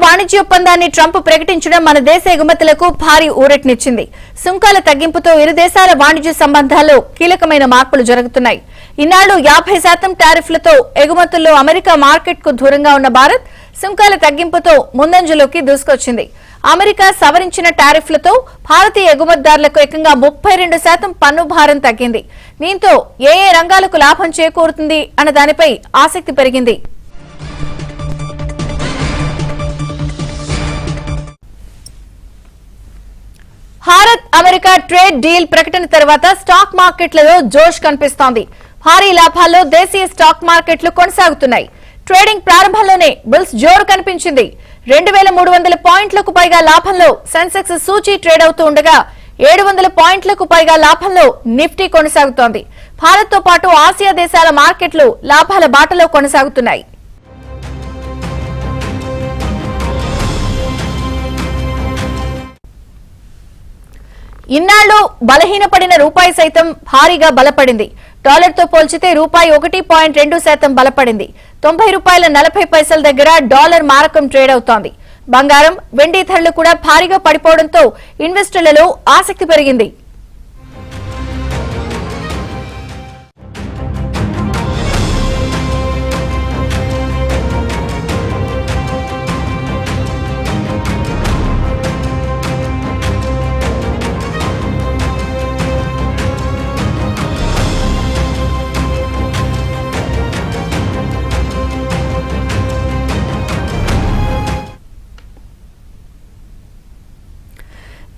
వాణిజ్య ఒప్పందాన్ని ట్రంప్ ప్రకటించడం మన దేశ ఎగుమతులకు భారీ ఊరటనిచ్చింది. సుంకాల తగ్గింపుతో ఇరు దేశాల వాణిజ్య సంబంధాల్లో కీలకమైన మార్పులు జరుగుతున్నాయి. ఇన్నాళ్లు 50% టారిఫ్లతో ఎగుమతుల్లో అమెరికా మార్కెట్ కు దూరంగా ఉన్న భారత్ సుంకాల తగ్గింపుతో ముందంజలోకి దూసుకొచ్చింది. అమెరికా సవరించిన టారిఫ్లతో భారతీయ ఎగుమతిదారులకు ఏకంగా 32% పన్ను భారం తగ్గింది. దీంతో ఏ రంగాలకు లాభం చేకూరుతుంది అన్న దానిపై ఆసక్తి పెరిగింది. భారత్ అమెరికా ట్రేడ్ డీల్ ప్రకటన తర్వాత స్టాక్ మార్కెట్లలో జోష్ కనిపిస్తోంది. భారీ లాభాల్లో దేశీయ స్టాక్ మార్కెట్లు కొనసాగుతున్నాయి. ట్రేడింగ్ ప్రారంభంలోనే బుల్స్ జోరు కనిపించింది. 2300 పాయింట్లకు పైగా లాభంలో సెన్సెక్స్ సూచీ ట్రేడ్ అవుతూ ఉండగా 700 పాయింట్లకు పైగా లాభంలో నిఫ్టీ కొనసాగుతోంది. భారత్ తో పాటు ఆసియా దేశాల మార్కెట్లు లాభాల బాటలో కొనసాగుతున్నాయి. ఇన్నాళ్లు బలహీనపడిన రూపాయి సైతం భారీగా బలపడింది. డాలర్తో పోల్చితే రూపాయి 1.2% బలపడింది. ₹90.40 దగ్గర డాలర్ మారకం ట్రేడ్ అవుతోంది. బంగారం, వెండి ధరలు కూడా భారీగా పడిపోవడంతో ఇన్వెస్టర్లలో ఆసక్తి పెరిగింది.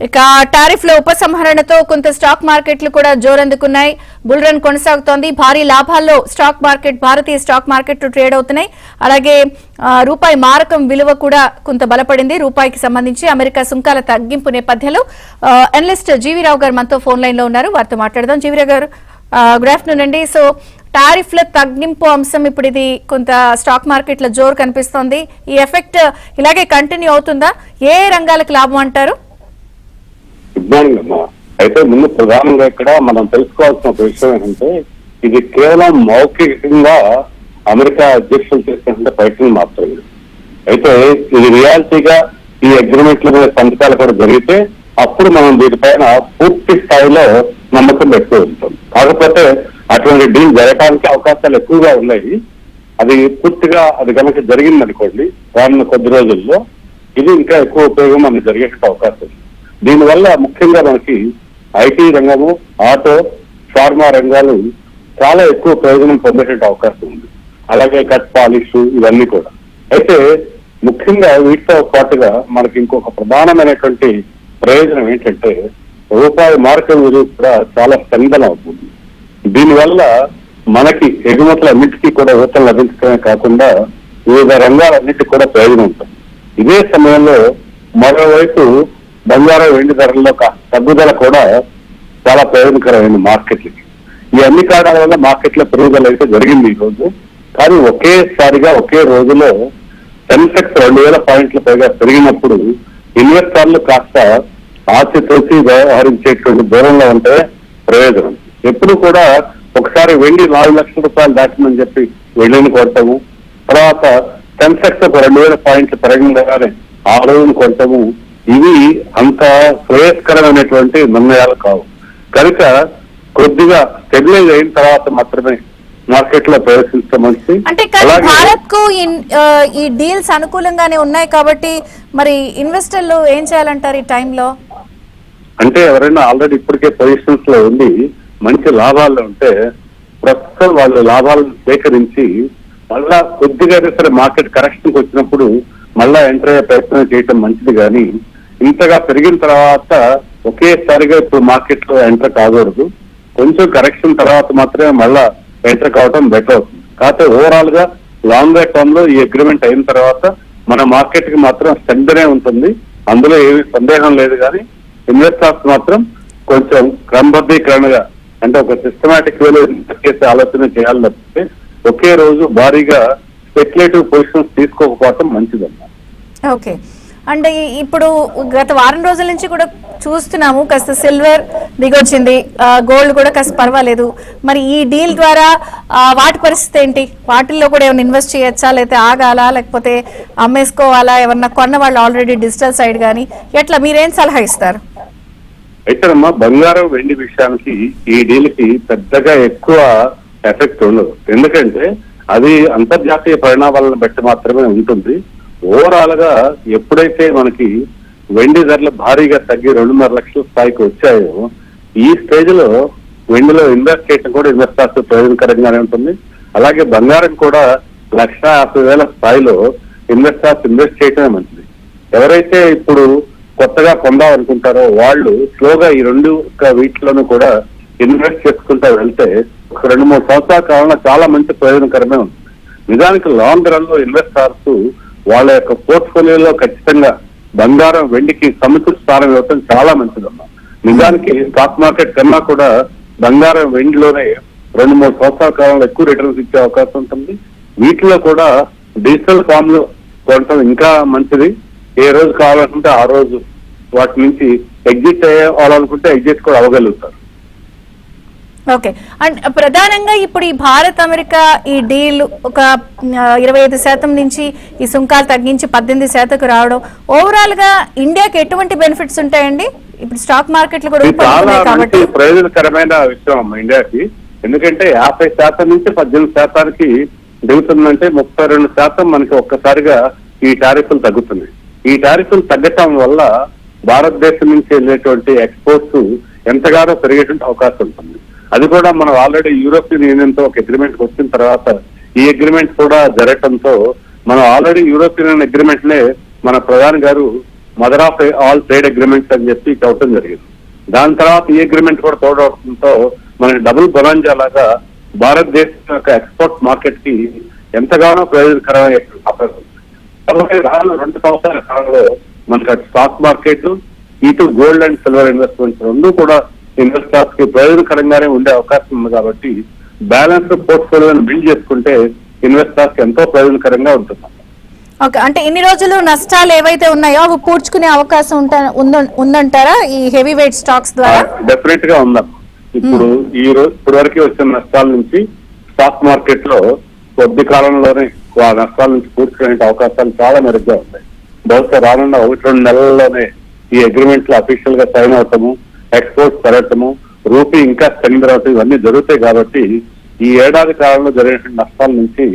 ఇక టారిఫ్ల ఉపసంహరణతో కొంత స్టాక్ మార్కెట్లు కూడా జోరందుకున్నాయి. బుల్ రన్ కొనసాగుతోంది. భారీ లాభాల్లో స్టాక్ మార్కెట్, భారతీయ స్టాక్ మార్కెట్లు ట్రేడ్ అవుతున్నాయి. అలాగే రూపాయి మారకం విలువ కూడా కొంత బలపడింది. రూపాయికి సంబంధించి అమెరికా సుంకాల తగ్గింపు నేపథ్యంలో అనలిస్ట్ జీవీరావు గారు మనతో ఫోన్ లైన్ లో ఉన్నారు. వారితో మాట్లాడదాం. జీవీరావు గారు, గుడ్ ఆఫ్టర్నూన్ అండి. సో టారిఫ్ల తగ్గింపు అంశం ఇప్పుడు ఇది కొంత స్టాక్ మార్కెట్ల జోరు కనిపిస్తోంది. ఈ ఎఫెక్ట్ ఇలాగే కంటిన్యూ అవుతుందా? ఏ రంగాలకు లాభం అంటారు? గుడ్ మార్నింగ్ అమ్మా. అయితే ముందు ప్రధానంగా ఇక్కడ మనం తెలుసుకోవాల్సిన ఒక విషయం ఏంటంటే, ఇది కేవలం మౌఖికంగా అమెరికా అధ్యక్షులు చేసినటువంటి ప్రయత్నం మాత్రమే. అయితే ఇది రియాలిటీగా ఈ అగ్రిమెంట్ల మీద సంతకాలు కూడా జరిగితే అప్పుడు మనం దీనిపైన పూర్తి స్థాయిలో నమ్మకం పెట్టుతూ ఉంటాం. కాకపోతే అటువంటి డీల్ జరగడానికి అవకాశాలు ఎక్కువగా ఉన్నాయి. అది పూర్తిగా అది కనుక జరిగింది అనుకోండి, రానున్న కొద్ది రోజుల్లో ఇది ఇంకా ఎక్కువ ఉపయోగం మనకు జరిగే అవకాశం ఉంది. దీనివల్ల ముఖ్యంగా మనకి ఐటీ రంగము, ఆటో, ఫార్మా రంగాలు చాలా ఎక్కువ ప్రయోజనం పొందేట అవకాశం ఉంది. అలాగే కట్ పాలిష్ ఇవన్నీ కూడా. అయితే ముఖ్యంగా వీటితో పాటుగా మనకి ఇంకొక ప్రధానమైనటువంటి ప్రయోజనం ఏంటంటే, రూపాయి మార్కెట్ విలువ కూడా చాలా స్పందన అవుతుంది. దీనివల్ల మనకి ఎగుమతులన్నిటికీ కూడా ఊతం లభించడమే కాకుండా వివిధ రంగాలన్నిటికీ కూడా ప్రయోజనం ఉంటుంది. ఇదే సమయంలో మరోవైపు బంగారం, వెండి ధరల్లో తగ్గుదల కూడా చాలా ప్రయోజనకరమైన మార్కెట్లకి. ఈ అన్ని కారణాల వల్ల మార్కెట్ల పెరుగుదల అయితే జరిగింది ఈ రోజు. కానీ ఒకేసారిగా ఒకే రోజులో సెన్సెక్స్ 2000 పాయింట్ల పైగా పెరిగినప్పుడు ఇన్వెస్టర్లు కాస్త ఆచితూచి వ్యవహరించేటువంటి దూరంలో ఉంటే ప్రయోజనం. ఎప్పుడు కూడా ఒకసారి వెండి 4 లక్షల రూపాయలు దాటిందని చెప్పి వెండిని కొడతాము, తర్వాత సెన్సెక్స్ ఒక 2000 పాయింట్లు పెరగగానే ఆ రోజును కొడతాము. ఇవి అంత శ్రేయస్కరమైనటువంటి నిర్ణయాలు కావు. కనుక కొద్దిగా స్టెబిలైజ్ అయిన తర్వాత మాత్రమే మార్కెట్ లో ప్రవేశించడం మంచిది. అంటే భారత్ కు ఈ డీల్స్ అనుకూలంగానే ఉన్నాయి కాబట్టి మరి ఇన్వెస్టర్లు ఏం చేయాలంటారు ఈ టైంలో? అంటే ఎవరైనా ఆల్రెడీ ఇప్పటికే పొజిషన్స్ లో ఉండి మంచి లాభాల్లో ఉంటే ప్రస్తుతం వాళ్ళు లాభాలను సేకరించి మళ్ళా కొద్దిగా సరే మార్కెట్ కరెక్షన్ వచ్చినప్పుడు మళ్ళా ఎంటర్ అయ్యే ప్రయత్నం చేయటం మంచిది. కానీ ఇంతగా పెరిగిన తర్వాత ఒకేసారిగా ఇప్పుడు మార్కెట్ లో ఎంటర్ కాకూడదు. కొంచెం కరెక్షన్ తర్వాత మాత్రమే మళ్ళా ఎంటర్ కావడం బెటర్ అవుతుంది. కాకపోతే ఓవరాల్ గా లాంగర్ టర్మ్ లో ఈ అగ్రిమెంట్ అయిన తర్వాత మన మార్కెట్ కి మాత్రం స్ట్రెంగ్త్ ఉంటుంది. అందులో ఏమి సందేహం లేదు. కానీ ఇన్వెస్టర్స్ మాత్రం కొంచెం క్రమబద్ధీకరణగా, అంటే ఒక సిస్టమాటిక్ వేలో చేసే ఆలోచన చేయాలి తప్పితే ఒకే రోజు భారీగా స్పెక్యులేటివ్ పొజిషన్స్ తీసుకోకపోవడం మంచిదన్నమాట. ఓకే, అంటే ఇప్పుడు గత వారం రోజుల నుంచి కూడా చూస్తున్నాము, కాస్త సిల్వర్ దిగొచ్చింది, గోల్డ్ కూడా కాస్త పర్వాలేదు. మరి ఈ డీల్ ద్వారా వాటి పరిస్థితి ఏంటి? వాటిల్లో కూడా ఏమైనా ఇన్వెస్ట్ చేయొచ్చా, లేకపోతే ఆగాలా, లేకపోతే అమ్మేసుకోవాలా? ఏమన్నా కొన్న వాళ్ళు ఆల్రెడీ డిజిటల్ సైడ్ కానీ ఎట్లా, మీరేం సలహా ఇస్తారు? అయితేనమ్మా, బంగారం వెండి విషయానికి ఈ డీల్ కి పెద్దగా ఎక్కువ ఎఫెక్ట్ ఉండదు. ఎందుకంటే అది అంతర్జాతీయ పరిణామాలను బట్టి మాత్రమే ఉంటుంది. ఓవరాల్ గా ఎప్పుడైతే మనకి వెండి ధరలు భారీగా తగ్గి 2.5 లక్షల స్థాయికి వచ్చాయో, ఈ స్టేజ్ లో వెండిలో ఇన్వెస్ట్ చేయడం కూడా ఇన్వెస్టర్స్ ప్రయోజనకరంగానే ఉంటుంది. అలాగే బంగారం కూడా 1,50,000 స్థాయిలో ఇన్వెస్టర్స్ ఇన్వెస్ట్ చేయడమే మంచిది. ఎవరైతే ఇప్పుడు కొత్తగా కొందామనుకుంటారో వాళ్ళు స్లోగా ఈ రెండు వీటిలోనూ కూడా ఇన్వెస్ట్ చేసుకుంటూ వెళ్తే ఒక 2-3 సంవత్సరాల కాలంలో చాలా మంచి ప్రయోజనకరమే ఉంది. నిజానికి లాంగ్ రన్ లో ఇన్వెస్టర్స్ వాళ్ళ యొక్క పోర్ట్ఫోలియోలో ఖచ్చితంగా బంగారం వెండికి సముచిత స్థానం ఇవ్వడం చాలా మంచిదమ్మా. నిజానికి స్టాక్ మార్కెట్ కన్నా కూడా బంగారం వెండిలోనే 2-3 సంవత్సరాల కాలంలో ఎక్కువ రిటర్న్స్ ఇచ్చే అవకాశం ఉంటుంది. వీటిలో కూడా డిజిటల్ ఫామ్ లో కొనడం ఇంకా మంచిది. ఏ రోజు కావాలనుకుంటే ఆ రోజు వాటి నుంచి ఎగ్జిట్ అవ్వాలనుకుంటే ఎగ్జిట్ కూడా అవ్వగలుగుతారు. ఓకే. అండ్ ప్రధానంగా ఇప్పుడు ఈ భారత్ అమెరికా ఈ డీల్ ఒక 25% నుంచి ఈ సుంకాలు తగ్గించి 18% రావడం, ఓవరాల్ గా ఇండియాకి ఎటువంటి బెనిఫిట్స్ ఉంటాయండి? ఇప్పుడు స్టాక్ మార్కెట్లు కూడా చాలా మంచి ప్రయోజనకరమైన విషయం అమ్మా ఇండియాకి. ఎందుకంటే 50% నుంచి 18%కి దిగుతుందంటే 32% మనకి ఒక్కసారిగా ఈ టారిఫ్లు తగ్గుతున్నాయి. ఈ టారిఫ్లు తగ్గటం వల్ల భారతదేశం నుంచి వెళ్ళేటువంటి ఎక్స్పోర్ట్స్ ఎంతగానో పెరిగేటువంటి అవకాశం ఉంటుంది. అది కూడా మనం ఆల్రెడీ యూరోపియన్ యూనియన్ తో ఒక అగ్రిమెంట్ వచ్చిన తర్వాత ఈ అగ్రిమెంట్ కూడా జరగటంతో మనం ఆల్రెడీ యూరోపియన్ యూనియన్ అగ్రిమెంట్ నే మన ప్రధాని గారు mother of all trade agreements అని చెప్పి చెప్పడం జరిగింది. దాని తర్వాత ఈ అగ్రిమెంట్ కూడా తోడవడంతో మనకి డబుల్ బొనాంజా లాగా భారతదేశం యొక్క ఎక్స్పోర్ట్ మార్కెట్ కి ఎంతగానో ప్రయోజనకరమైన అవకాశం. 2 సంవత్సరాల కాలంలో మనకి స్టాక్ మార్కెట్, ఇటు గోల్డ్ అండ్ సిల్వర్ ఇన్వెస్ట్మెంట్స్ రెండు కూడా ఇన్వెస్టర్స్ కి ప్రయోజనకరంగానే ఉండే అవకాశం ఉంది. కాబట్టి బ్యాలెన్స్ పోర్ట్ఫోలియోని బిల్డ్ చేసుకుంటే ఇన్వెస్టర్స్ కి ఎంతో ప్రయోజనకరంగా ఉంటుంది. ఓకే. అంటే ఇన్ని రోజులు నష్టాలు ఏవైతే ఉన్నాయో అవి పూడ్చుకునే అవకాశం ఉందంటారా ఈ హెవీ వెయిట్ స్టాక్స్ ద్వారా? డెఫినెట్ గా ఉందా. ఇప్పుడు ఇప్పటి వరకు వచ్చిన నష్టాల నుంచి స్టాక్ మార్కెట్ లో కొద్ది కాలంలోనే ఆ నష్టాల నుంచి పూడ్చుకునే అవకాశాలు చాలా మెరుగ్గా ఉంటాయి. బహుశా రానున్న 1-2 నెలల్లోనే ఈ అగ్రిమెంట్ లో అఫీషియల్ గా సైన్ అవటము, ఎక్స్పోర్ట్స్ పెరగటము, రూపీ ఇంకా స్ట్రెంగ్త్ అవటం ఇవన్నీ జరుగుతాయి. కాబట్టి ఈ ఏడాది కాలంలో జరిగిన నష్టాల నుంచి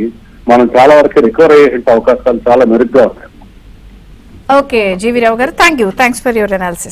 మనం చాలా వరకు రికవర్ అయ్యే అవకాశాలు చాలా మెరుగ్గా ఉంటాయి. ఓకే జీవీ రావు గారు, థ్యాంక్స్ ఫర్ యువర్ అనాలిసిస్.